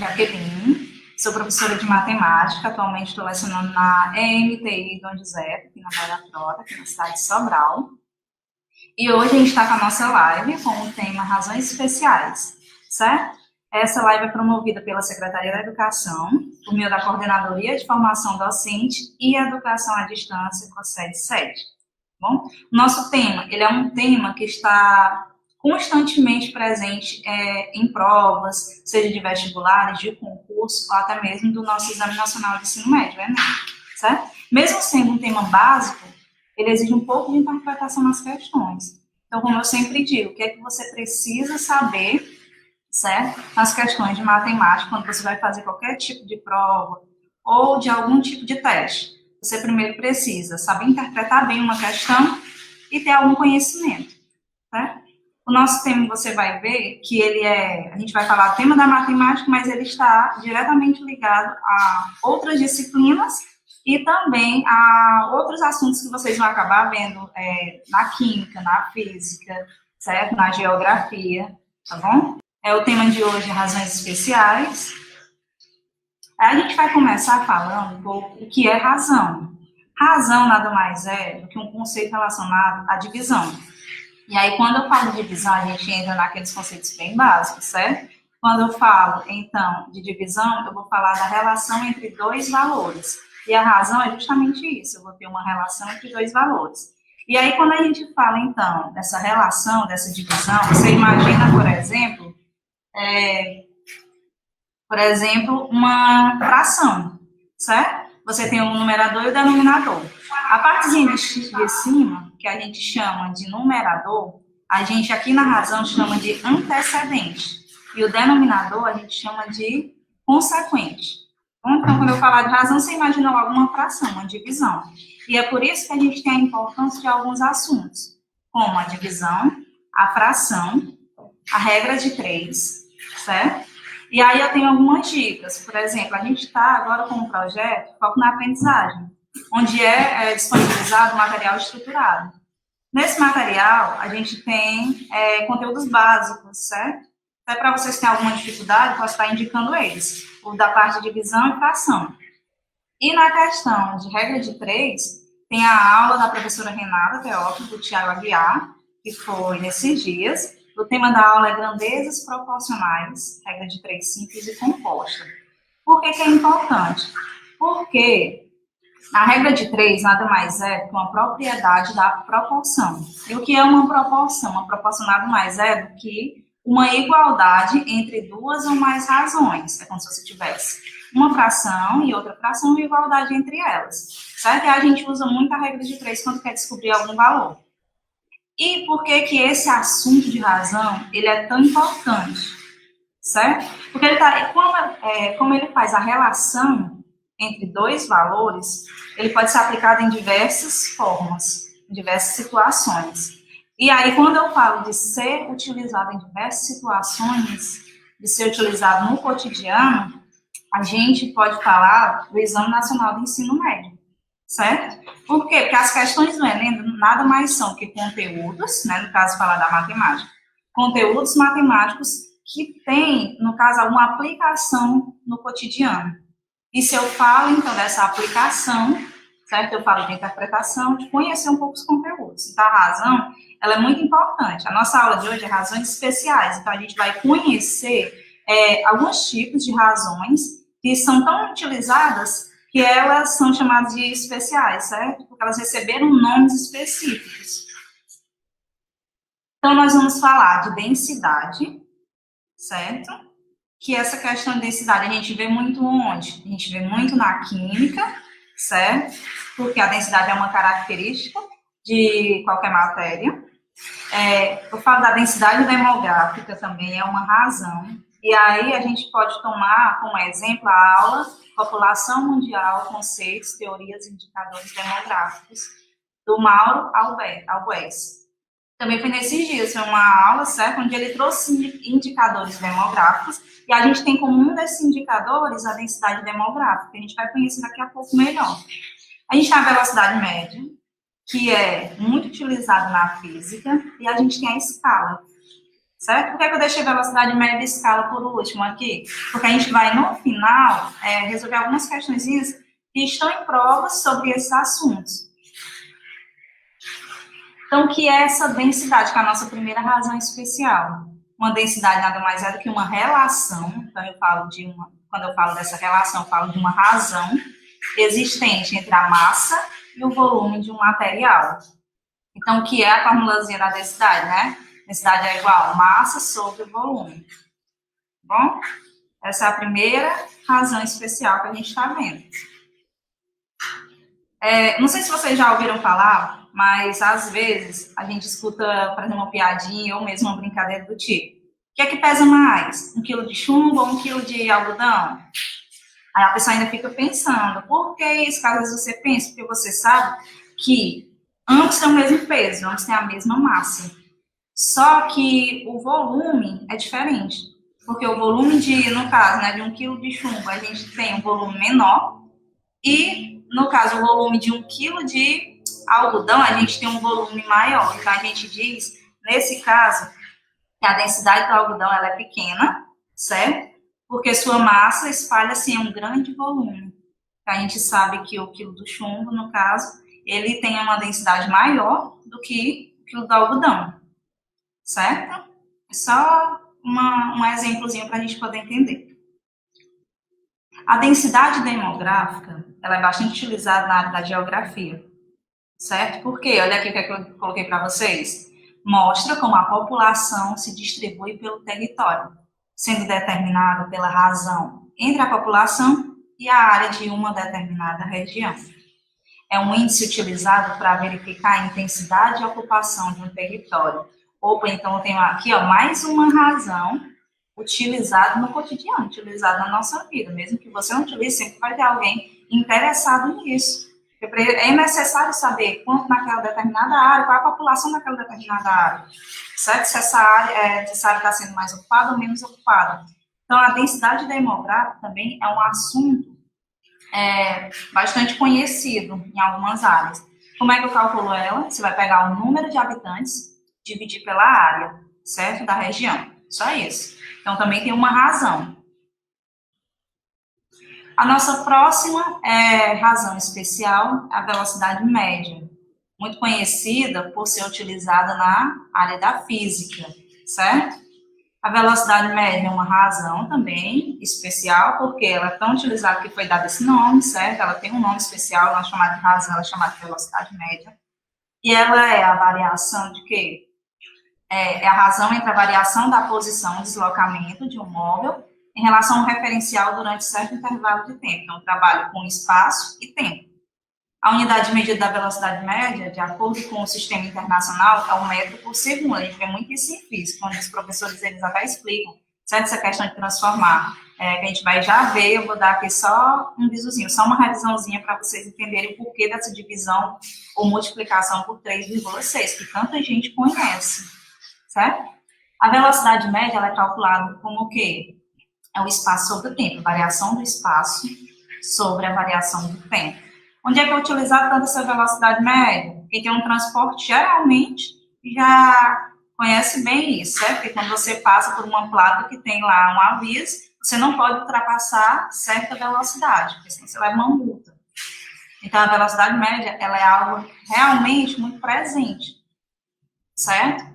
Jaqueline, sou professora de matemática, atualmente estou lecionando na EMTI Dom José, aqui na Barra Frota, aqui na cidade de Sobral. E hoje a gente está com a nossa live com o tema Razões Especiais, certo? Essa live é promovida pela Secretaria da Educação, por meio da Coordenadoria de Formação Docente e Educação à Distância, com a sede. Bom, nosso tema, ele é um tema que está constantemente presente em provas, seja de vestibulares, de concurso, ou até mesmo do nosso Exame Nacional de Ensino Médio, Enem, certo? Mesmo sendo um tema básico, ele exige um pouco de interpretação nas questões. Então, como eu sempre digo, o que é que você precisa saber, certo? Nas questões de matemática, quando você vai fazer qualquer tipo de prova ou de algum tipo de teste. Você primeiro precisa saber interpretar bem uma questão e ter algum conhecimento, certo? O nosso tema, você vai ver que a gente vai falar do tema da matemática, mas ele está diretamente ligado a outras disciplinas e também a outros assuntos que vocês vão acabar vendo na química, na física, certo? Na geografia, tá bom? O tema de hoje é razões especiais. A gente vai começar falando um pouco o que é razão. Razão nada mais é do que um conceito relacionado à divisão. E aí, quando eu falo de divisão, a gente entra naqueles conceitos bem básicos, certo? Quando eu falo, então, de divisão, eu vou falar da relação entre dois valores. E a razão é justamente isso, eu vou ter uma relação entre dois valores. E aí, quando a gente fala, então, dessa relação, dessa divisão, você imagina, por exemplo, uma fração, certo? Você tem o numerador e o denominador. A partezinha de cima, que a gente chama de numerador, a gente aqui na razão chama de antecedente. E o denominador a gente chama de consequente. Então, quando eu falar de razão, você imagina logo uma fração, uma divisão. E é por isso que a gente tem a importância de alguns assuntos, como a divisão, a fração, a regra de 3, certo? E aí eu tenho algumas dicas. Por exemplo, a gente está agora com um projeto Foco na Aprendizagem, onde é disponibilizado material estruturado. Nesse material, a gente tem conteúdos básicos, certo? Até para vocês que têm alguma dificuldade, posso estar indicando eles, o da parte de divisão e fração. E na questão de regra de 3, tem a aula da professora Renata Teófilo, do Tiago Aguiar, que foi nesses dias. O tema da aula é grandezas proporcionais, regra de 3 simples e composta. Por que é importante? Porque a regra de 3 nada mais é que uma propriedade da proporção. E o que é uma proporção? Uma proporção nada mais é do que uma igualdade entre duas ou mais razões. É como se você tivesse uma fração e outra fração e igualdade entre elas. Certo? E a gente usa muito a regra de 3 quando quer descobrir algum valor. E por que esse assunto de razão ele é tão importante? Certo? Porque como ele faz a relação entre dois valores, ele pode ser aplicado em diversas formas, em diversas situações. E aí, quando eu falo de ser utilizado em diversas situações, de ser utilizado no cotidiano, a gente pode falar do Exame Nacional do Ensino Médio, certo? Por quê? Porque as questões do Enem nada mais são que conteúdos, né, no caso, falar da matemática, conteúdos matemáticos que têm, no caso, alguma aplicação no cotidiano. E se eu falo, então, dessa aplicação, certo? Eu falo de interpretação, de conhecer um pouco os conteúdos. Então, a razão, ela é muito importante. A nossa aula de hoje é razões especiais. Então, a gente vai conhecer alguns tipos de razões que são tão utilizadas que elas são chamadas de especiais, certo? Porque elas receberam nomes específicos. Então, nós vamos falar de densidade, certo? Que essa questão de densidade a gente vê muito onde? A gente vê muito na química, certo? Porque a densidade é uma característica de qualquer matéria. Eu falo da densidade demográfica também, é uma razão. E aí a gente pode tomar como exemplo a aula População Mundial, Conceitos, Teorias e Indicadores Demográficos, do Mauro Albues. Também foi nesses dias, foi uma aula, certo? Onde ele trouxe indicadores demográficos, e a gente tem como um desses indicadores a densidade demográfica, que a gente vai conhecer daqui a pouco melhor. A gente tem a velocidade média, que é muito utilizada na física, e a gente tem a escala, certo? Por que eu deixei velocidade média e escala por último aqui? Porque a gente vai, no final, resolver algumas questõezinhas que estão em provas sobre esses assuntos. Então, o que é essa densidade, que é a nossa primeira razão especial? Uma densidade nada mais é do que uma relação, então quando eu falo dessa relação, eu falo de uma razão existente entre a massa e o volume de um material. Então, o que é a formulazinha da densidade, né? Densidade é igual a massa sobre volume. Bom, essa é a primeira razão especial que a gente está vendo. Não sei se vocês já ouviram falar, mas às vezes a gente escuta, por exemplo, uma piadinha ou mesmo uma brincadeira do tipo: o que é que pesa mais? 1 quilo de chumbo ou 1 quilo de algodão? Aí a pessoa ainda fica pensando, por que isso? Que às vezes você pensa, porque você sabe que ambos têm o mesmo peso, ambos têm a mesma massa. Só que o volume é diferente. Porque o volume no caso, né, de 1 quilo de chumbo, a gente tem um volume menor. E, no caso, o volume de 1 quilo de algodão, a gente tem um volume maior. Então, a gente diz, nesse caso, que a densidade do algodão ela é pequena, certo? Porque sua massa espalha-se em um grande volume. A gente sabe que o quilo do chumbo, no caso, ele tem uma densidade maior do que o quilo do algodão, certo? É só um exemplozinho para a gente poder entender. A densidade demográfica, ela é bastante utilizada na área da geografia, certo? Porque, olha aqui o que eu coloquei para vocês. Mostra como a população se distribui pelo território, sendo determinada pela razão entre a população e a área de uma determinada região. É um índice utilizado para verificar a intensidade e ocupação de um território. Opa, então eu tenho aqui mais uma razão utilizada no cotidiano, utilizada na nossa vida. Mesmo que você não utilize, sempre vai ter alguém interessado nisso. É necessário saber quanto naquela determinada área, qual é a população daquela determinada área, certo? Se essa área está sendo mais ocupada ou menos ocupada. Então, a densidade demográfica também é um assunto bastante conhecido em algumas áreas. Como é que eu calculo ela? Você vai pegar o número de habitantes, dividir pela área, certo? Da região. Só isso. Então, também tem uma razão. A nossa próxima razão especial é a velocidade média, muito conhecida por ser utilizada na área da física, certo? A velocidade média é uma razão também especial, porque ela é tão utilizada que foi dado esse nome, certo? Ela tem um nome especial, não chamada de razão, ela é chamada de velocidade média. E ela é a variação de quê? É a razão entre a variação da posição e deslocamento de um móvel em relação ao referencial durante certo intervalo de tempo. Então, eu trabalho com espaço e tempo. A unidade de medida da velocidade média, de acordo com o sistema internacional, é 1 metro por segundo. A gente vê muito isso em física, onde os professores eles até explicam, certo? Essa questão de transformar, que a gente vai já ver, eu vou dar aqui só um visozinho, só uma revisãozinha para vocês entenderem o porquê dessa divisão ou multiplicação por 3,6, que tanta gente conhece, certo? A velocidade média ela é calculada como o quê? É o espaço sobre o tempo, a variação do espaço sobre a variação do tempo. Onde é que é utilizado tanto essa velocidade média? Quem tem um transporte, geralmente, já conhece bem isso, certo? Porque quando você passa por uma placa que tem lá um aviso, você não pode ultrapassar certa velocidade, porque senão você leva uma multa. Então, a velocidade média, ela é algo realmente muito presente, certo?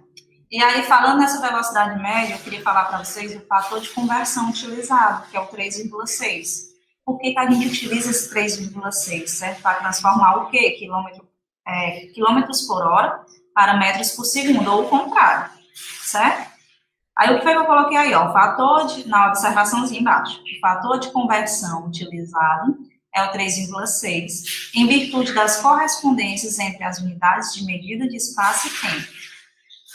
E aí, falando nessa velocidade média, eu queria falar para vocês o fator de conversão utilizado, que é o 3,6. Por que a gente utiliza esse 3,6, certo? Para transformar o quê? Quilômetros por hora para metros por segundo, ou o contrário, certo? Aí, o que foi que eu coloquei aí? O fator na observaçãozinha embaixo. O fator de conversão utilizado é o 3,6, em virtude das correspondências entre as unidades de medida de espaço e tempo.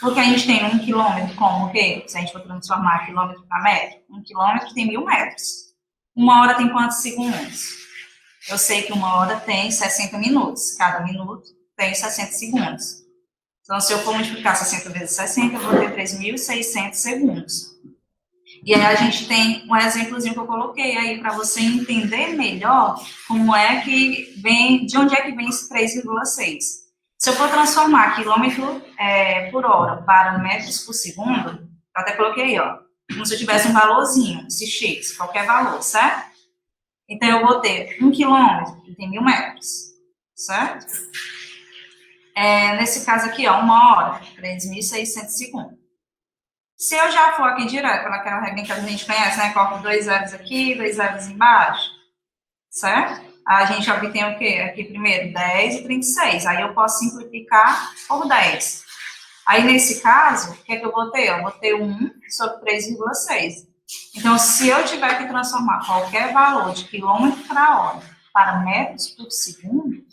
Porque a gente tem 1 quilômetro como o quê? Se a gente for transformar quilômetro para metro, 1 quilômetro tem 1000 metros. 1 hora tem quantos segundos? Eu sei que 1 hora tem 60 minutos. Cada minuto tem 60 segundos. Então, se eu for multiplicar 60 vezes 60, eu vou ter 3.600 segundos. E aí a gente tem um exemplozinho que eu coloquei aí para você entender melhor como é que vem, de onde é que vem esse 3,6. Se eu for transformar quilômetro por hora para metros por segundo, Eu até coloquei aí, ó, como se eu tivesse um valorzinho, esse X, qualquer valor, certo? Então, eu vou ter 1 quilômetro, que tem 1000 metros, certo? Nesse caso aqui, ó, 1 hora, 3.600 segundos. Se eu já for aqui direto, pelaquela regra que a gente conhece, né? Coloco 2 zeros aqui, 2 zeros embaixo, certo? A gente obtém o quê? Aqui primeiro, 10 e 36. Aí eu posso simplificar por 10. Aí, nesse caso, o que é que eu vou ter? Eu vou ter 1 sobre 3,6. Então, se eu tiver que transformar qualquer valor de quilômetro por hora para metros por segundo,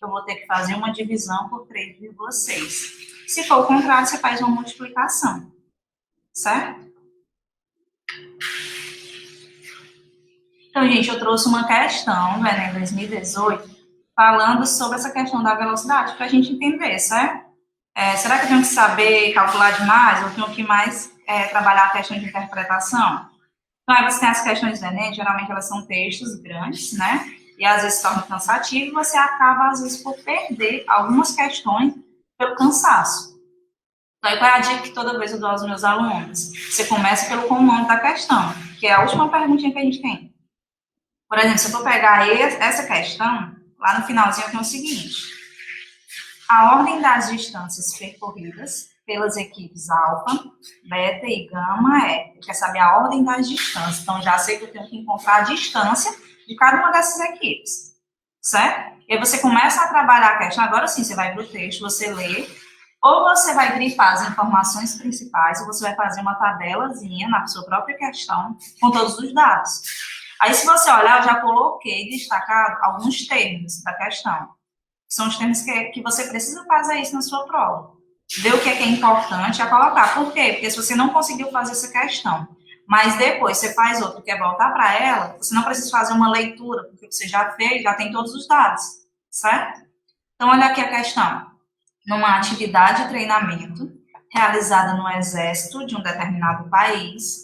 eu vou ter que fazer uma divisão por 3,6. Se for o contrário, você faz uma multiplicação, certo? Então, gente, eu trouxe uma questão do Enem 2018 falando sobre essa questão da velocidade para a gente entender, certo? Será que eu tenho que saber calcular demais ou tenho que mais trabalhar a questão de interpretação? Então, aí você tem as questões do Enem, geralmente elas são textos grandes, né? E às vezes torna cansativo e você acaba, às vezes, por perder algumas questões pelo cansaço. Então, aí qual é a dica que toda vez eu dou aos meus alunos? Você começa pelo comando da questão, que é a última perguntinha que a gente tem. Por exemplo, se eu for pegar essa questão, lá no finalzinho tem o seguinte: a ordem das distâncias percorridas pelas equipes alfa, beta e gama eu quero saber a ordem das distâncias. Então, já sei que eu tenho que encontrar a distância de cada uma dessas equipes, certo? E aí você começa a trabalhar a questão, agora sim, você vai para o texto, você lê, ou você vai grifar as informações principais, ou você vai fazer uma tabelazinha na sua própria questão com todos os dados. Aí, se você olhar, eu já coloquei destacado alguns termos da questão. São os termos que você precisa fazer isso na sua prova. Ver o que é importante é colocar. Por quê? Porque se você não conseguiu fazer essa questão, mas depois você faz outra e quer voltar para ela, você não precisa fazer uma leitura, porque você já fez, já tem todos os dados, certo? Então, olha aqui a questão. Numa atividade de treinamento realizada no exército de um determinado país,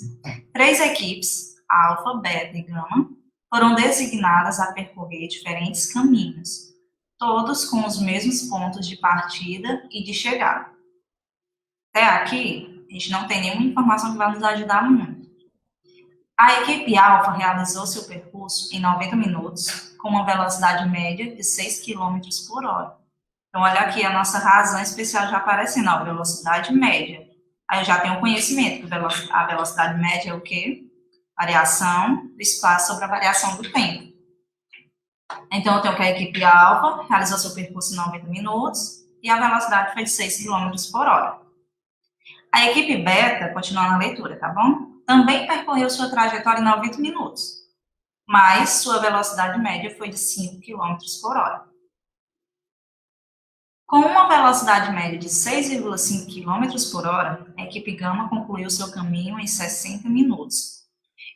3 equipes, alfa, beta e gama, foram designadas a percorrer diferentes caminhos, todos com os mesmos pontos de partida e de chegada. Até aqui, a gente não tem nenhuma informação que vai nos ajudar muito. A equipe alfa realizou seu percurso em 90 minutos, com uma velocidade média de 6 km por hora. Então, olha aqui a nossa razão especial já aparecendo, a velocidade média. Aí eu já tenho conhecimento que a velocidade média é o quê? Variação do espaço sobre a variação do tempo. Então, eu tenho que a equipe alfa realizou seu percurso em 90 minutos e a velocidade foi de 6 km por hora. A equipe beta, continuando a leitura, tá bom? Também percorreu sua trajetória em 90 minutos, mas sua velocidade média foi de 5 km por hora. Com uma velocidade média de 6,5 km por hora, a equipe gama concluiu seu caminho em 60 minutos.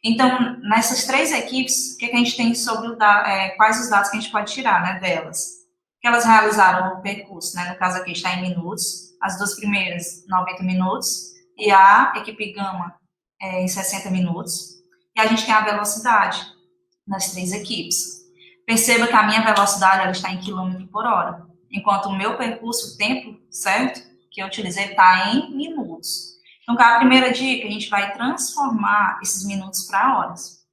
Então, nessas 3 equipes, o que a gente tem sobre quais os dados que a gente pode tirar, né, delas? Que elas realizaram o percurso, né, no caso aqui está em minutos, as 2 primeiras 90 minutos e a equipe gama em 60 minutos. E a gente tem a velocidade nas 3 equipes. Perceba que a minha velocidade ela está em quilômetro por hora, enquanto o meu percurso, o tempo, certo, que eu utilizei está em minutos. Então, a primeira dica, a gente vai transformar esses minutos para horas,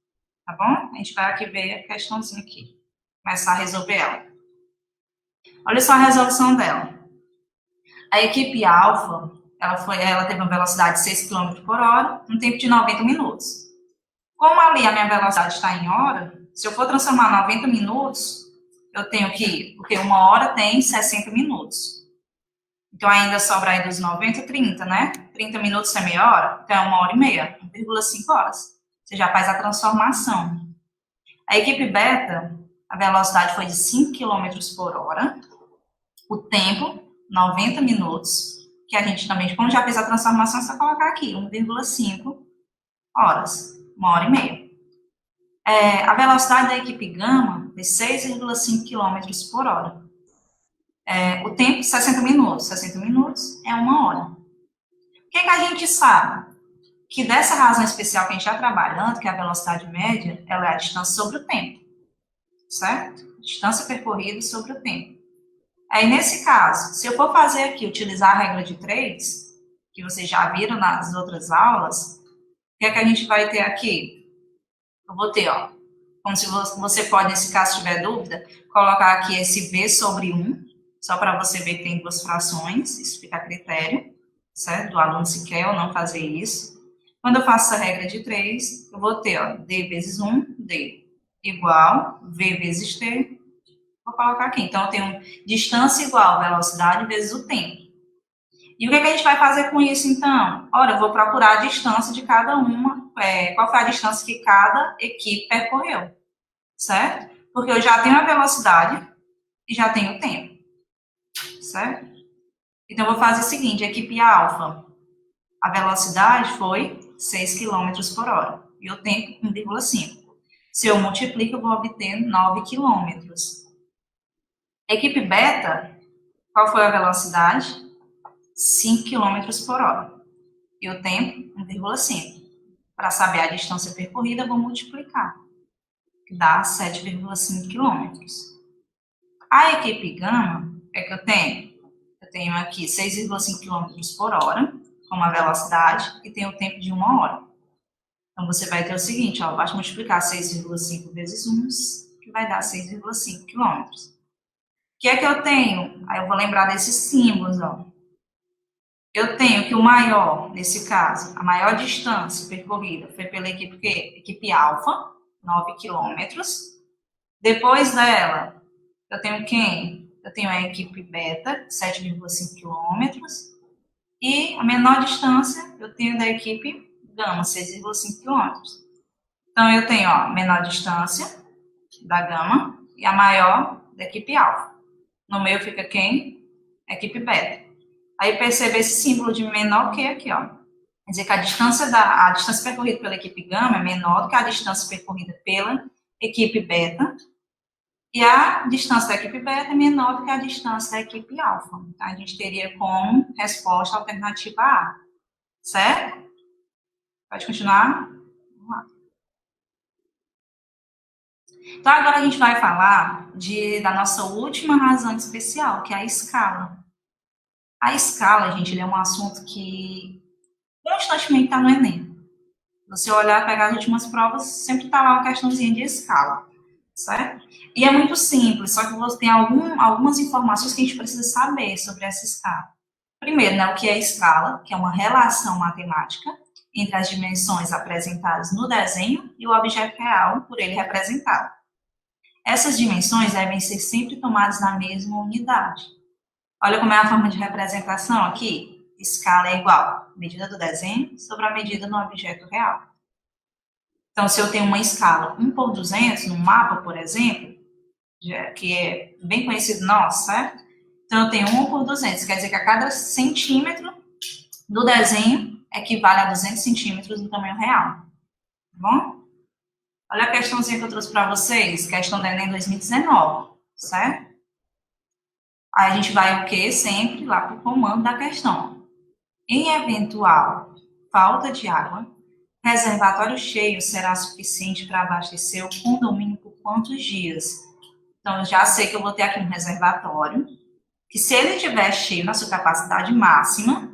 tá bom? A gente vai aqui ver a questãozinha aqui, começar a resolver ela. Olha só a resolução dela. A equipe alfa, ela teve uma velocidade de 6 km por hora, um tempo de 90 minutos. Como ali a minha velocidade está em hora, se eu for transformar 90 minutos, eu tenho que, porque 1 hora tem 60 minutos. Então, ainda sobra aí dos 90, 30, né? 30 minutos é meia hora, então é 1h30, 1,5 horas. Você já faz a transformação. A equipe beta, a velocidade foi de 5 km por hora. O tempo, 90 minutos, que a gente também, como já fez a transformação, é só colocar aqui, 1,5 horas, 1h30. A velocidade da equipe gama de 6,5 km por hora. O tempo, 60 minutos. 60 minutos é 1 hora. O que a gente sabe? Que dessa razão especial que a gente está trabalhando, que é a velocidade média, ela é a distância sobre o tempo, certo? Distância percorrida sobre o tempo. Aí, nesse caso, se eu for fazer aqui, utilizar a regra de 3, que vocês já viram nas outras aulas, o que é que a gente vai ter aqui? Eu vou ter, ó, como se você pode, nesse caso, se tiver dúvida, colocar aqui esse V sobre 1, só para você ver que tem duas frações, isso fica a critério, certo? Do aluno se quer ou não fazer isso. Quando eu faço essa regra de 3, eu vou ter, ó, D vezes 1, D, igual V vezes T, vou colocar aqui. Então, eu tenho distância igual velocidade vezes o tempo. E o que, é que a gente vai fazer com isso, então? Ora, eu vou procurar a distância de cada uma, qual foi a distância que cada equipe percorreu, certo? Porque eu já tenho a velocidade e já tenho o tempo, certo? Então, eu vou fazer o seguinte, a equipe alfa, a velocidade foi 6 km por hora e o tempo 1,5. Se eu multiplico, eu vou obter 9 km. A equipe beta, qual foi a velocidade? 5 km por hora. E o tempo, 1,5. Para saber a distância percorrida, eu vou multiplicar, que dá 7,5 km. A equipe gama, o que é que eu tenho? Eu tenho aqui 6,5 km por hora, como a velocidade, e tenho o tempo de 1 hora. Então, você vai ter o seguinte, ó, basta multiplicar 6,5 vezes 1, que vai dar 6,5 km. O que é que eu tenho? Aí eu vou lembrar desses símbolos, ó. Eu tenho que o maior, nesse caso, a maior distância percorrida foi pela equipe quê? Equipe alfa, 9 km. Depois dela, eu tenho quem? Eu tenho a equipe beta, 7,5 km. E a menor distância eu tenho da equipe gama, 6,5 km. Então, eu tenho ó, a menor distância da gama e a maior da equipe alfa. No meio fica quem? A equipe beta. Aí percebe esse símbolo de menor que aqui, ó. Quer dizer que a distância percorrida pela equipe gama é menor do que a distância percorrida pela equipe beta. E a distância da equipe beta é menor do que a distância da equipe alfa. Então, a gente teria como resposta a alternativa A. Certo? Pode continuar? Vamos lá. Então, agora a gente vai falar da nossa última razão especial, que é a escala. A escala, gente, ele é um assunto que constantemente está no Enem. Se você olhar, pegar as últimas provas, sempre está lá uma questãozinha de escala, certo? E é muito simples, só que você tem algumas informações que a gente precisa saber sobre essa escala. Primeiro, né, o que é escala, que é uma relação matemática entre as dimensões apresentadas no desenho e o objeto real por ele representado. Essas dimensões devem ser sempre tomadas na mesma unidade. Olha como é a forma de representação aqui. Escala é igual a medida do desenho sobre a medida no objeto real. Então, se eu tenho uma escala 1/200 no mapa, por exemplo, que é bem conhecido nosso, certo? Então, eu tenho 1/200, quer dizer que a cada centímetro do desenho equivale a 200 centímetros no tamanho real. Tá bom? Olha a questãozinha que eu trouxe para vocês, questão do Enem 2019, certo? Aí a gente vai o quê? Sempre lá para o comando da questão. Em eventual falta de água, reservatório cheio será suficiente para abastecer o condomínio por quantos dias? Então, eu já sei que eu vou ter aqui um reservatório, que se ele estiver cheio na sua capacidade máxima,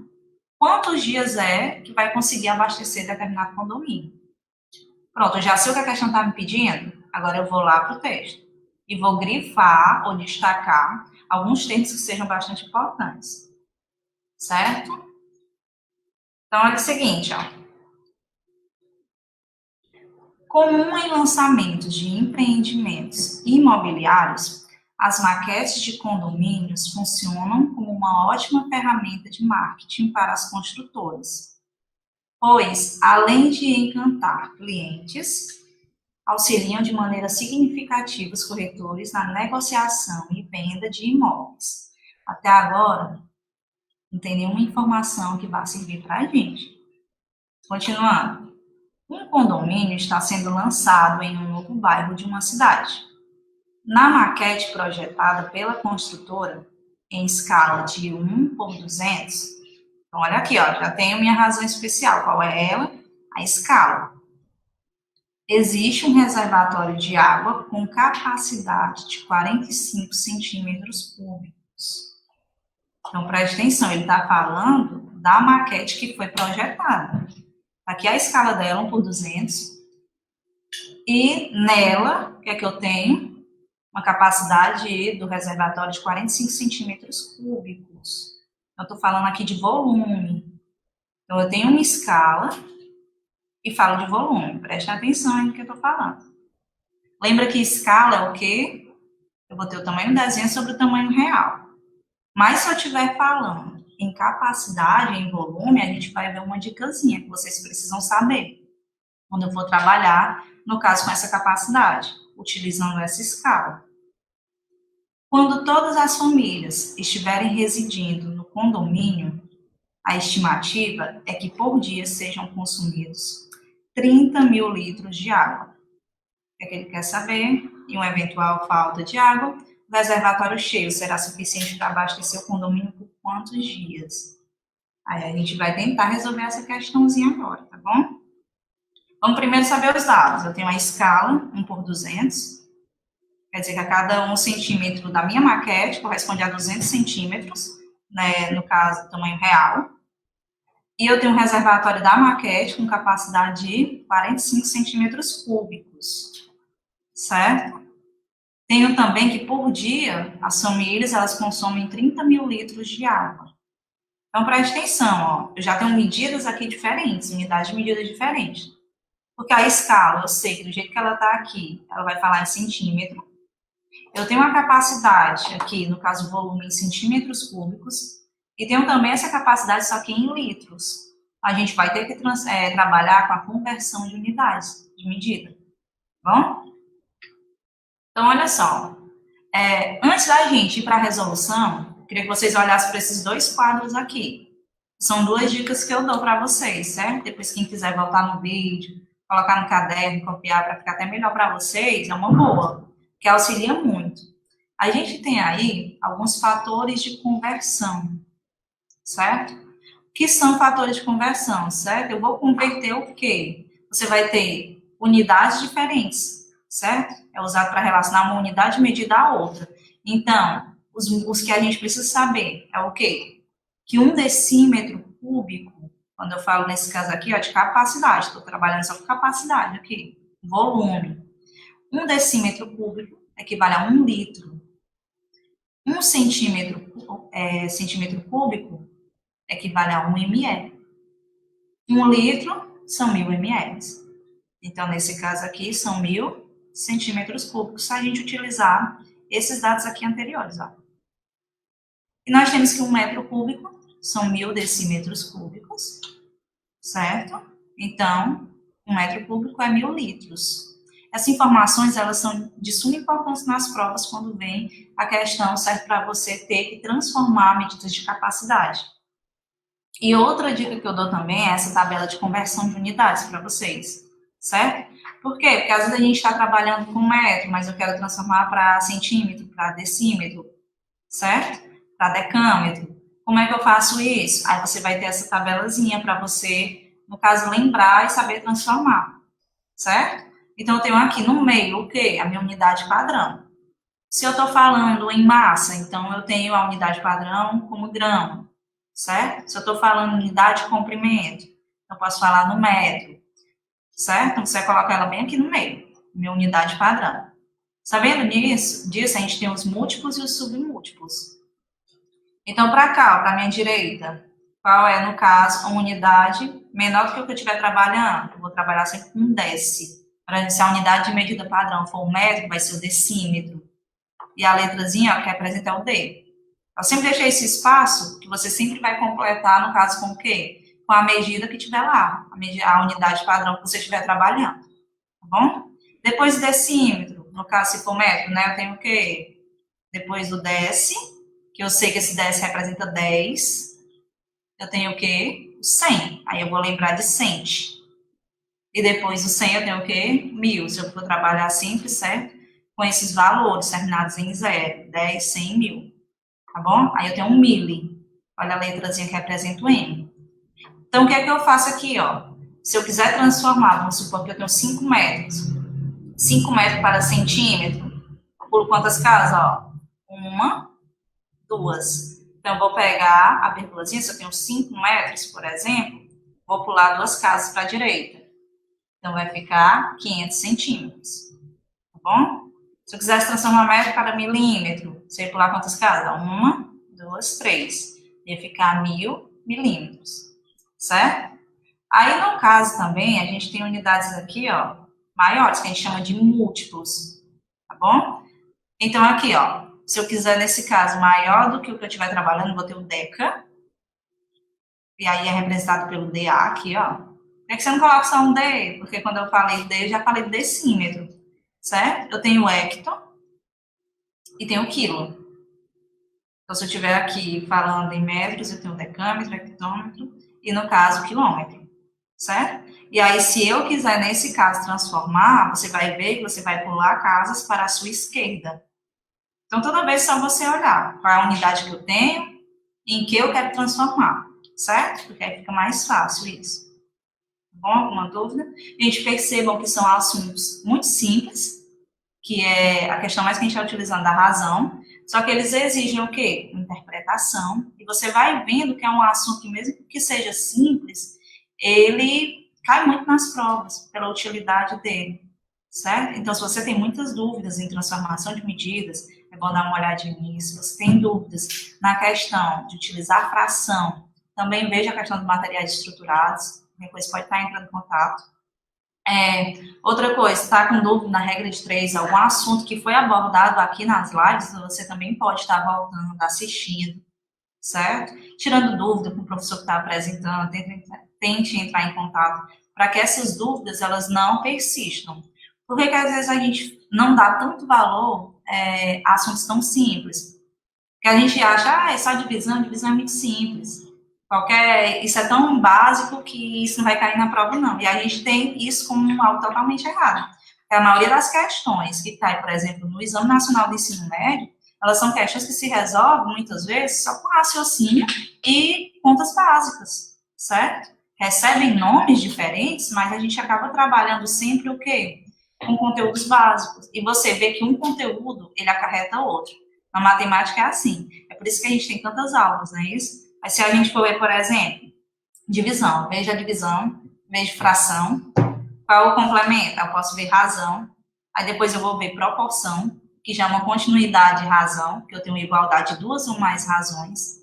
quantos dias é que vai conseguir abastecer determinado condomínio? Pronto, eu já sei o que a questão está me pedindo, agora eu vou lá para o texto e vou grifar ou destacar alguns termos que sejam bastante importantes, certo? Então, olha o seguinte, ó. Comum em lançamentos de empreendimentos imobiliários, as maquetes de condomínios funcionam como uma ótima ferramenta de marketing para as construtoras, pois, além de encantar clientes, auxiliam de maneira significativa os corretores na negociação e venda de imóveis. Até agora, não tem nenhuma informação que vá servir para a gente. Continuando. Um condomínio está sendo lançado em um novo bairro de uma cidade. Na maquete projetada pela construtora, em escala de 1/200, então olha aqui, ó, já tenho minha razão especial. Qual é ela? A escala. Existe um reservatório de água com capacidade de 45 centímetros cúbicos. Então, preste atenção, ele está falando da maquete que foi projetada. Aqui a escala dela, 1/200. E nela, o que é que eu tenho? Uma capacidade do reservatório de 45 centímetros cúbicos. Eu estou falando aqui de volume. Então, eu tenho uma escala e falo de volume. Preste atenção aí no que eu estou falando. Lembra que escala é o quê? Eu vou ter o tamanho do desenho sobre o tamanho real. Mas se eu estiver falando em capacidade, em volume, a gente vai ver uma dicasinha que vocês precisam saber quando eu for trabalhar, no caso, com essa capacidade, utilizando essa escala. Quando todas as famílias estiverem residindo no condomínio, a estimativa é que por dia sejam consumidos 30 mil litros de água. O que ele quer saber? Em uma eventual falta de água, o reservatório cheio será suficiente para abastecer o condomínio por quantos dias? Aí a gente vai tentar resolver essa questãozinha agora, tá bom? Vamos primeiro saber os dados. Eu tenho a escala 1/200, quer dizer que a cada 1 centímetro da minha maquete corresponde a 200 centímetros, né, no caso, tamanho real. E eu tenho um reservatório da maquete com capacidade de 45 centímetros cúbicos, certo? Tenho também que, por dia, as famílias, elas consomem 30 mil litros de água. Então, preste atenção, ó, eu já tenho medidas aqui diferentes, unidades de medidas diferentes. Porque a escala, eu sei que do jeito que ela está aqui, ela vai falar em centímetro. Eu tenho uma capacidade aqui, no caso, volume em centímetros cúbicos, e tenho também essa capacidade só que em litros. A gente vai ter que trabalhar com a conversão de unidades de medida, tá bom? Então, olha só, antes da gente ir para a resolução, queria que vocês olhassem para esses dois quadros aqui. São 2 dicas que eu dou para vocês, certo? Depois, quem quiser voltar no vídeo, colocar no caderno, copiar para ficar até melhor para vocês, é uma boa, que auxilia muito. A gente tem aí alguns fatores de conversão, certo? O que são fatores de conversão, certo? Eu vou converter o quê? Você vai ter unidades diferentes, certo? É usado para relacionar uma unidade medida à outra. Então, os que a gente precisa saber é o quê? Que 1 decímetro cúbico, quando eu falo nesse caso aqui, ó, de capacidade, estou trabalhando só com capacidade aqui, volume. 1 decímetro cúbico equivale a 1 litro. 1 centímetro cúbico equivale a 1 ml. 1 litro são 1000 ml. Então, nesse caso aqui, são 1000 centímetros cúbicos, se a gente utilizar esses dados aqui anteriores, ó. E nós temos que 1 metro cúbico são 1000 decímetros cúbicos, certo? Então, 1 metro cúbico é 1000 litros. Essas informações, elas são de suma importância nas provas quando vem a questão, serve para você ter que transformar medidas de capacidade. E outra dica que eu dou também é essa tabela de conversão de unidades para vocês, certo? Por quê? Porque às vezes a gente está trabalhando com metro, mas eu quero transformar para centímetro, para decímetro, certo? Para decâmetro. Como é que eu faço isso? Aí você vai ter essa tabelazinha para você, no caso, lembrar e saber transformar, certo? Então, eu tenho aqui no meio o quê? A minha unidade padrão. Se eu estou falando em massa, então eu tenho a unidade padrão como grama, certo? Se eu estou falando em unidade de comprimento, eu posso falar no metro, certo? Então, você vai colocar ela bem aqui no meio, minha unidade padrão. Sabendo disso, a gente tem os múltiplos e os submúltiplos. Então, para cá, para a minha direita, qual é, no caso, a unidade menor do que o que eu estiver trabalhando? Eu vou trabalhar sempre com décimo. Se a unidade de medida padrão for o metro, vai ser o decímetro. E a letrazinha, ó, que representa o D. Eu sempre deixei esse espaço que você sempre vai completar, no caso, com o quê? Com a medida que tiver lá, a unidade padrão que você estiver trabalhando, tá bom? Depois do decímetro, no caso, se for metro, né, eu tenho o quê? Depois do décimo, que eu sei que esse décimo representa 10, eu tenho o quê? O 100. Aí eu vou lembrar de cento. E depois do 100 eu tenho o quê? 1000. Se eu for trabalhar sempre, certo? Com esses valores terminados em 0, 10, 100, 1000. Tá bom? Aí eu tenho um mili. Olha a letrazinha que representa o M. Então, o que é que eu faço aqui, ó? Se eu quiser transformar, vamos supor que eu tenho 5 metros. 5 metros para centímetro. Por quantas casas, ó? 1, 2. Então, eu vou pegar a vírgulazinha, se eu tenho 5 metros, por exemplo, vou pular 2 casas para a direita. Então, vai ficar 500 centímetros, tá bom? Se eu quisesse transformar metro para milímetro, você ia pular quantas casas? 1, 2, 3. Ia ficar 1000 milímetros, certo? Aí, no caso também, a gente tem unidades aqui, ó, maiores, que a gente chama de múltiplos, tá bom? Então, aqui, ó, se eu quiser, nesse caso, maior do que o que eu estiver trabalhando, vou ter o deca, e aí é representado pelo DA aqui, ó. Por que você não coloca só um D? Porque quando eu falei D, eu já falei decímetro, certo? Eu tenho o hecto e tenho o quilo. Então, se eu estiver aqui falando em metros, eu tenho decâmetro, hectômetro e, no caso, quilômetro, certo? E aí, se eu quiser, nesse caso, transformar, você vai ver que você vai pular casas para a sua esquerda. Então, toda vez é só você olhar qual é a unidade que eu tenho e em que eu quero transformar, certo? Porque aí fica mais fácil isso. Tá bom? Alguma dúvida? Gente, percebam que são assuntos muito simples, que é a questão mais que a gente está utilizando da razão, só que eles exigem o quê? Interpretação. E você vai vendo que é um assunto que, mesmo que seja simples, ele cai muito nas provas, pela utilidade dele, certo? Então, se você tem muitas dúvidas em transformação de medidas, é bom dar uma olhadinha nisso. Se você tem dúvidas na questão de utilizar fração, também veja a questão dos materiais estruturados, depois pode estar entrando em contato. Outra coisa, está com dúvida na regra de 3, algum assunto que foi abordado aqui nas lives, você também pode estar voltando, assistindo, certo? Tirando dúvida com o professor que está apresentando, tente entrar em contato para que essas dúvidas elas não persistam. Porque que às vezes a gente não dá tanto valor a assuntos tão simples. Que a gente acha, é só divisão é muito simples. Isso é tão básico que isso não vai cair na prova, não. E a gente tem isso como algo totalmente errado. Porque a maioria das questões que cai, por exemplo, no Exame Nacional do Ensino Médio, elas são questões que se resolvem, muitas vezes, só com raciocínio e contas básicas, certo? Recebem nomes diferentes, mas a gente acaba trabalhando sempre o quê? Com conteúdos básicos. E você vê que um conteúdo, ele acarreta outro. Na matemática é assim. É por isso que a gente tem tantas aulas, não é isso? Mas se a gente for ver, por exemplo, divisão, veja a divisão, veja fração, qual é o complemento? Eu posso ver razão, aí depois eu vou ver proporção, que já é uma continuidade de razão, que eu tenho igualdade de 2 ou mais razões.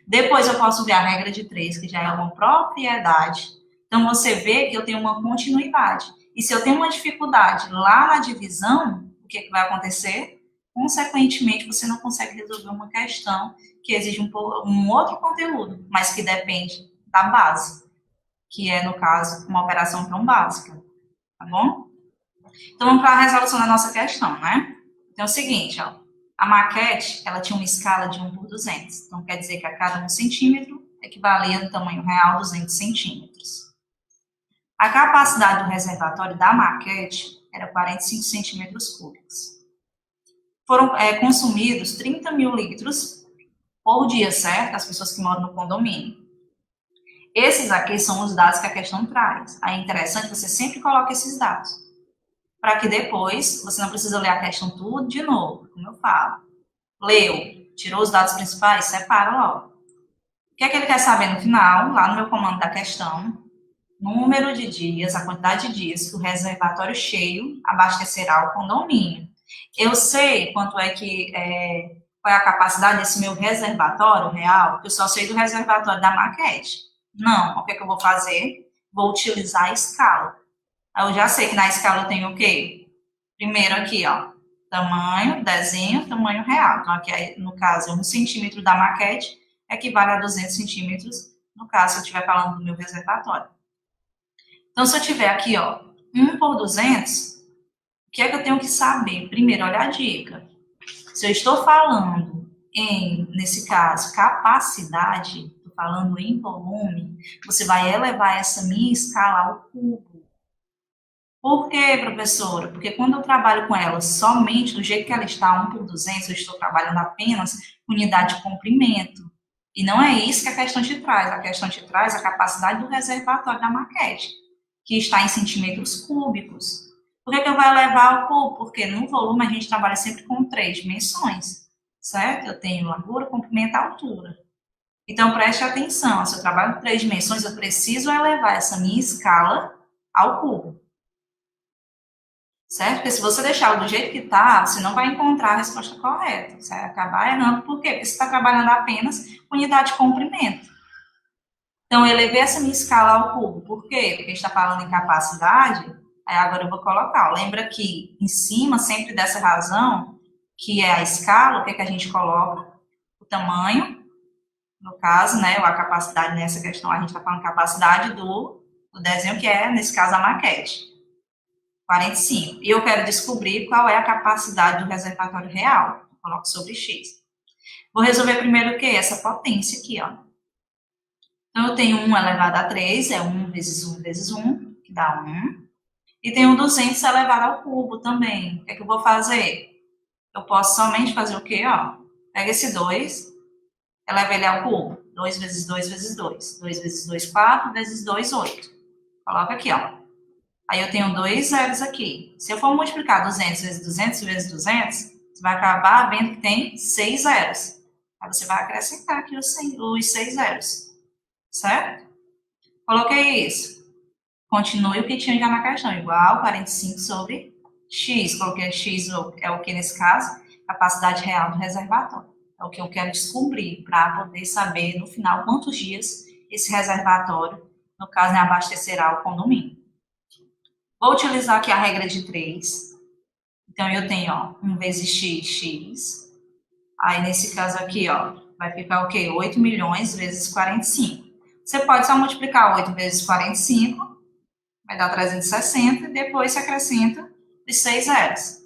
Depois eu posso ver a regra de 3, que já é uma propriedade. Então, você vê que eu tenho uma continuidade. E se eu tenho uma dificuldade lá na divisão, o que vai acontecer? Consequentemente, você não consegue resolver uma questão que exige um outro conteúdo, mas que depende da base, que é, no caso, uma operação tão básica, tá bom? Então, vamos para a resolução da nossa questão, né? Então, é o seguinte, ó, a maquete, ela tinha uma escala de 1 por 200, então quer dizer que a cada 1 centímetro equivalia no tamanho real 200 centímetros. A capacidade do reservatório da maquete era 45 centímetros cúbicos. Foram consumidos 30 mil litros por dia, certo? As pessoas que moram no condomínio. Esses aqui são os dados que a questão traz. Aí é interessante que você sempre coloque esses dados, para que depois você não precisa ler a questão tudo de novo, como eu falo. Leu, tirou os dados principais, separa logo. O que é que ele quer saber no final, lá no meu comando da questão? Número de dias, a quantidade de dias que o reservatório cheio abastecerá o condomínio. Eu sei quanto é que qual é a capacidade desse meu reservatório real, porque eu só sei do reservatório da maquete. Não, o que é que eu vou fazer? Vou utilizar a escala. Eu já sei que na escala eu tenho o quê? Primeiro aqui, ó, tamanho, desenho, tamanho real. Então, aqui, no caso, 1 centímetro da maquete equivale a 200 centímetros, no caso, se eu estiver falando do meu reservatório. Então, se eu tiver aqui, ó, 1 por 200, o que é que eu tenho que saber? Primeiro, olha a dica. Se eu estou falando nesse caso, capacidade, estou falando em volume, você vai elevar essa minha escala ao cubo. Por quê, professora? Porque quando eu trabalho com ela somente do jeito que ela está, 1 por 200, eu estou trabalhando apenas com unidade de comprimento. E não é isso que a questão te traz. A questão te traz a capacidade do reservatório da maquete, que está em centímetros cúbicos. Por que eu vou elevar ao cubo? Porque no volume a gente trabalha sempre com 3 dimensões, certo? Eu tenho largura, comprimento e altura. Então, preste atenção, se eu trabalho com 3 dimensões, eu preciso elevar essa minha escala ao cubo, certo? Porque se você deixar do jeito que está, você não vai encontrar a resposta correta, você vai acabar errando. Por quê? Porque você está trabalhando apenas com unidade de comprimento. Então, eu elevei essa minha escala ao cubo. Por quê? Porque a gente está falando em capacidade. Aí agora eu vou colocar. Lembra que em cima, sempre dessa razão, que é a escala, o que, que a gente coloca? O tamanho, no caso, né? Ou a capacidade nessa questão, a gente está falando capacidade do desenho, que é, nesse caso, a maquete. 45. E eu quero descobrir qual é a capacidade do reservatório real. Eu coloco sobre X. Vou resolver primeiro o quê? Essa potência aqui, ó. Então, eu tenho 1 elevado a 3, é 1 vezes 1 vezes 1, que dá 1. E tenho 200 elevado ao cubo também. O que é que eu vou fazer? Eu posso somente fazer o quê? Ó, pega esse 2, eleva ele ao cubo. 2 vezes 2 vezes 2. 2 vezes 2, 4, vezes 2, 8. Coloca aqui, ó. Aí eu tenho 2 zeros aqui. Se eu for multiplicar 200 vezes 200 vezes 200, você vai acabar vendo que tem 6 zeros. Aí você vai acrescentar aqui os 6 zeros. Certo? Coloquei isso. Continue o que tinha já na questão, igual 45 sobre X. Coloquei X, é o que nesse caso? Capacidade real do reservatório. É o que eu quero descobrir para poder saber no final quantos dias esse reservatório, no caso, abastecerá o condomínio. Vou utilizar aqui a regra de 3. Então, eu tenho, ó, 1 vezes X, X. Aí, nesse caso aqui, ó, vai ficar o quê? 8 milhões vezes 45. Você pode só multiplicar 8 vezes 45, vai dar 360, e depois você acrescenta os 6 zeros.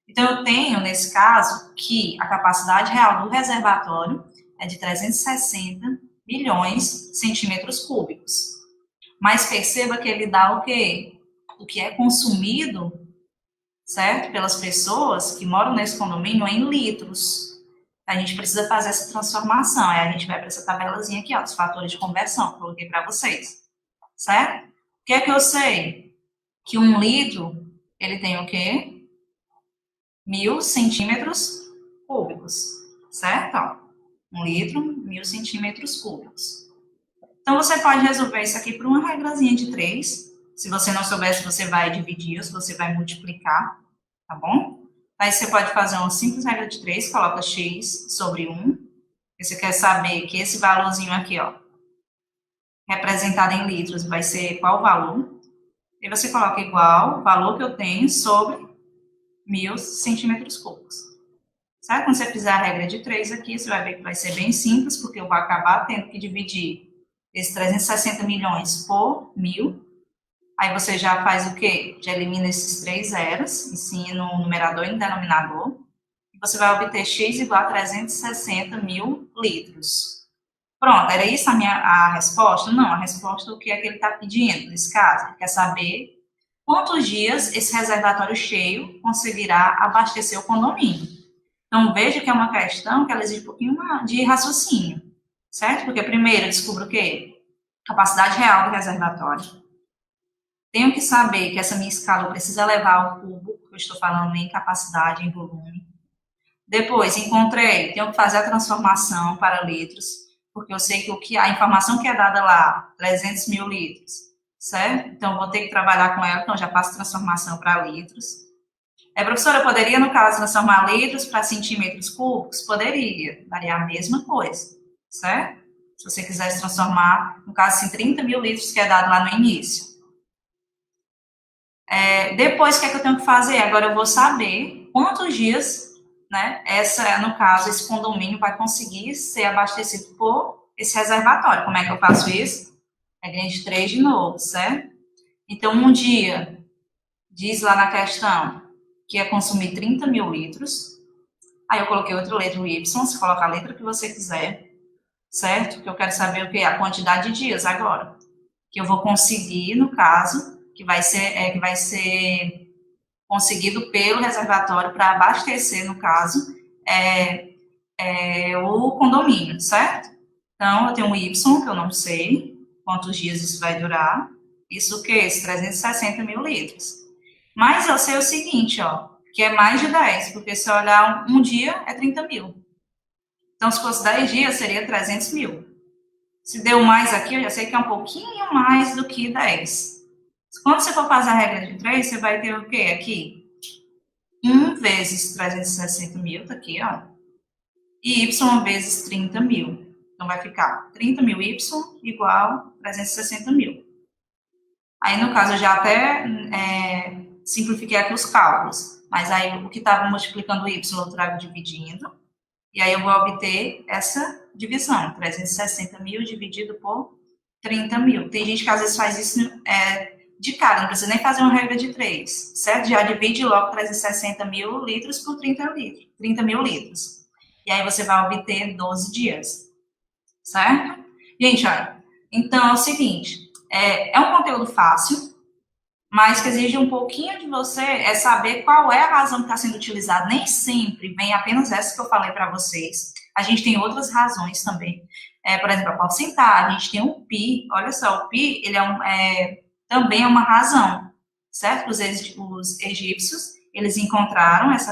Então, eu tenho, nesse caso, que a capacidade real do reservatório é de 360 milhões de centímetros cúbicos. Mas perceba que ele dá o quê? O que é consumido, certo? Pelas pessoas que moram nesse condomínio em litros. A gente precisa fazer essa transformação. Aí a gente vai para essa tabelazinha aqui, ó, dos fatores de conversão, que eu coloquei para vocês. Certo? O que é que eu sei? Que 1 litro, ele tem o quê? 1.000 centímetros cúbicos. Certo? Ó, 1 litro, 1.000 centímetros cúbicos. Então, você pode resolver isso aqui por uma regrazinha de 3. Se você não souber, você vai dividir, ou se você vai multiplicar, tá bom? Aí você pode fazer uma simples regra de 3, coloca x sobre 1. E você quer saber que esse valorzinho aqui, ó, representado em litros, vai ser qual valor? E você coloca igual o valor que eu tenho sobre 1.000 centímetros cúbicos. Certo? Quando você fizer a regra de 3 aqui, você vai ver que vai ser bem simples, porque eu vou acabar tendo que dividir esses 360 milhões por 1.000. Aí você já faz o quê? Já elimina esses 3 zeros, no numerador e no denominador. E você vai obter x igual a 360 mil litros. Pronto, era isso a resposta? Não, a resposta é o que é que ele está pedindo nesse caso. Ele quer saber quantos dias esse reservatório cheio conseguirá abastecer o condomínio. Então, veja que é uma questão que ela exige um pouquinho de raciocínio, certo? Porque primeiro eu descubro o quê? Capacidade real do reservatório. Tenho que saber que essa minha escala precisa levar ao cubo, porque eu estou falando em capacidade, em volume. Depois, encontrei, tenho que fazer a transformação para litros, porque eu sei que a informação que é dada lá, 300 mil litros, certo? Então, vou ter que trabalhar com ela, então já faço transformação para litros. Professora, eu poderia, no caso, transformar litros para centímetros cúbicos? Poderia, daria a mesma coisa, certo? Se você quisesse transformar, no caso, assim, 30 mil litros que é dado lá no início. Depois, o que é que eu tenho que fazer? Agora eu vou saber quantos dias, né, no caso, esse condomínio vai conseguir ser abastecido por esse reservatório. Como é que eu faço isso? Regra de 3 de novo, certo? Então, um dia, diz lá na questão que ia consumir 30 mil litros. Aí eu coloquei outra letra, o Y, você coloca a letra que você quiser, certo? Que eu quero saber o que? A quantidade de dias agora. Que eu vou conseguir, no caso, que vai ser conseguido pelo reservatório para abastecer, no caso, o condomínio, certo? Então, eu tenho um Y, que eu não sei quantos dias isso vai durar. Isso o quê? Esses 360 mil litros. Mas eu sei o seguinte, ó, que é mais de 10, porque se eu olhar um dia, é 30 mil. Então, se fosse 10 dias, seria 300 mil. Se deu mais aqui, eu já sei que é um pouquinho mais do que 10. Quando você for fazer a regra de 3, você vai ter o quê aqui? 1 vezes 360 mil, tá aqui, ó. E y vezes 30 mil. Então, vai ficar 30 mil y igual 360 mil. Aí, no caso, eu já até simplifiquei aqui os cálculos. Mas aí, o que estava multiplicando y, eu trago dividindo. E aí, eu vou obter essa divisão. 360 mil dividido por 30 mil. Tem gente que, às vezes, faz isso de cara. Não precisa nem fazer uma regra de 3, certo? Já divide logo 360 mil litros por 30 mil litros. E aí, você vai obter 12 dias. Certo? Gente, olha. Então, é o seguinte. É um conteúdo fácil, mas que exige um pouquinho de você saber qual é a razão que está sendo utilizada. Nem sempre vem apenas essa que eu falei para vocês. A gente tem outras razões também. Por exemplo, a porcentagem, a gente tem o PI. Olha só, o PI ele também é uma razão, certo? Os egípcios, eles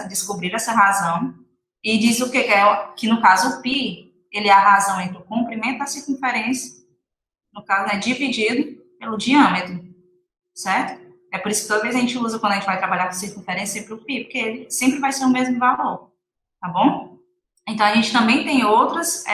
descobriram essa razão e diz o que no caso o PI, ele é a razão entre o comprimento da circunferência, no caso, dividido pelo diâmetro, certo? É por isso que toda vez a gente usa, quando a gente vai trabalhar com circunferência, sempre o π, porque ele sempre vai ser o mesmo valor, tá bom? Então, a gente também tem outras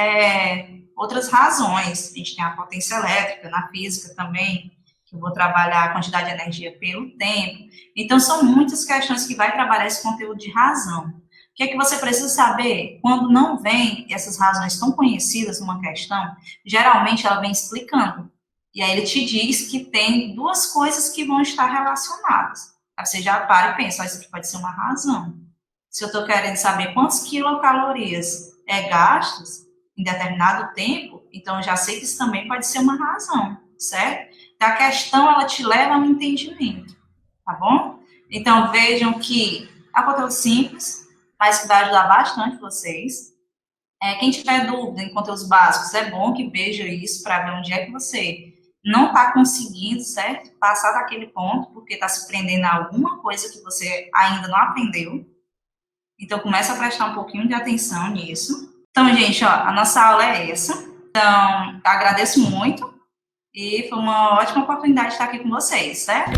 razões. A gente tem a potência elétrica, na física também, que eu vou trabalhar a quantidade de energia pelo tempo. Então, são muitas questões que vai trabalhar esse conteúdo de razão. O que é que você precisa saber? Quando não vem essas razões tão conhecidas numa questão, geralmente ela vem explicando. E aí ele te diz que tem duas coisas que vão estar relacionadas. Aí você já para e pensa, isso aqui pode ser uma razão. Se eu estou querendo saber quantos quilocalorias gastos em determinado tempo, então eu já sei que isso também pode ser uma razão, certo? Então a questão, ela te leva a um entendimento, tá bom? Então vejam que é um conteúdo simples, mas que vai ajudar bastante vocês. Quem tiver dúvida em conteúdos básicos, é bom que veja isso para ver onde é que você não está conseguindo, certo? Passar daquele ponto, porque está se prendendo a alguma coisa que você ainda não aprendeu. Então, começa a prestar um pouquinho de atenção nisso. Então, gente, ó, a nossa aula é essa. Então, eu agradeço muito e foi uma ótima oportunidade de estar aqui com vocês, certo?